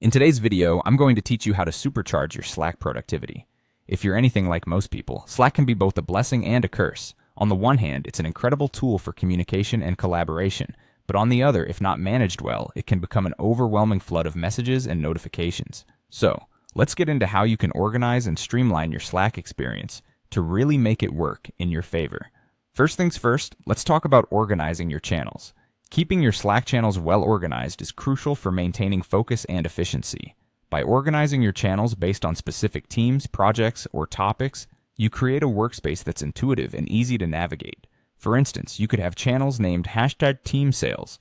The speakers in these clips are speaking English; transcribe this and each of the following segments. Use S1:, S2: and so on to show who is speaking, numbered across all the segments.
S1: In today's video, I'm going to teach you how to supercharge your Slack productivity. If you're anything like most people, Slack can be both a blessing and a curse. On the one hand, it's an incredible tool for communication and collaboration, but on the other, if not managed well, it can become an overwhelming flood of messages and notifications. So, let's get into how you can organize and streamline your Slack experience to really make it work in your favor. First things first, let's talk about organizing your channels. Keeping your Slack channels well organized is crucial for maintaining focus and efficiency. By organizing your channels based on specific teams, projects, or topics, you create a workspace that's intuitive and easy to navigate. For instance, you could have channels named #team sales,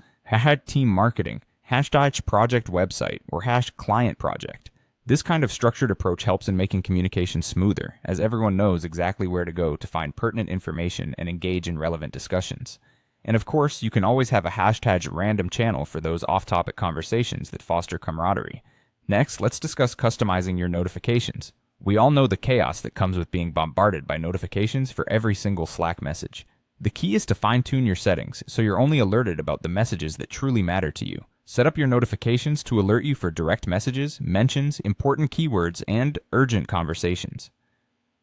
S1: #team marketing, #project website, or #client project. This kind of structured approach helps in making communication smoother, as everyone knows exactly where to go to find pertinent information and engage in relevant discussions. And of course, you can always have a #random channel for those off-topic conversations that foster camaraderie. Next, let's discuss customizing your notifications. We all know the chaos that comes with being bombarded by notifications for every single Slack message. The key is to fine-tune your settings so you're only alerted about the messages that truly matter to you. Set up your notifications to alert you for direct messages, mentions, important keywords, and urgent conversations.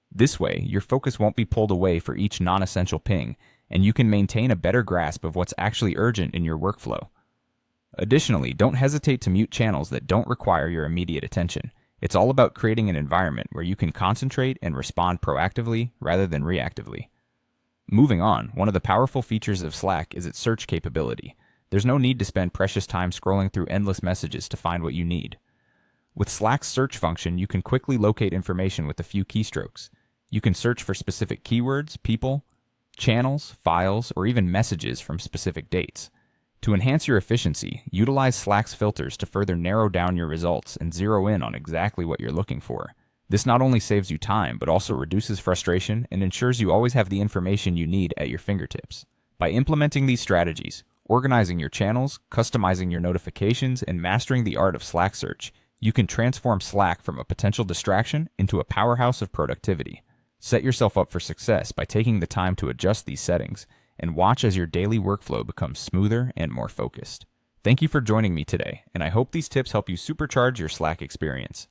S1: This way, your focus won't be pulled away for each non-essential ping, and you can maintain a better grasp of what's actually urgent in your workflow. Additionally, don't hesitate to mute channels that don't require your immediate attention. It's all about creating an environment where you can concentrate and respond proactively rather than reactively. Moving on, one of the powerful features of Slack is its search capability. There's no need to spend precious time scrolling through endless messages to find what you need. With Slack's search function, you can quickly locate information with a few keystrokes. You can search for specific keywords, people, channels, files, or even messages from specific dates. To enhance your efficiency, utilize Slack's filters to further narrow down your results and zero in on exactly what you're looking for. This not only saves you time, but also reduces frustration and ensures you always have the information you need at your fingertips. By implementing these strategies, organizing your channels, customizing your notifications, and mastering the art of Slack search, you can transform Slack from a potential distraction into a powerhouse of productivity. Set yourself up for success by taking the time to adjust these settings, and watch as your daily workflow becomes smoother and more focused. Thank you for joining me today, and I hope these tips help you supercharge your Slack experience.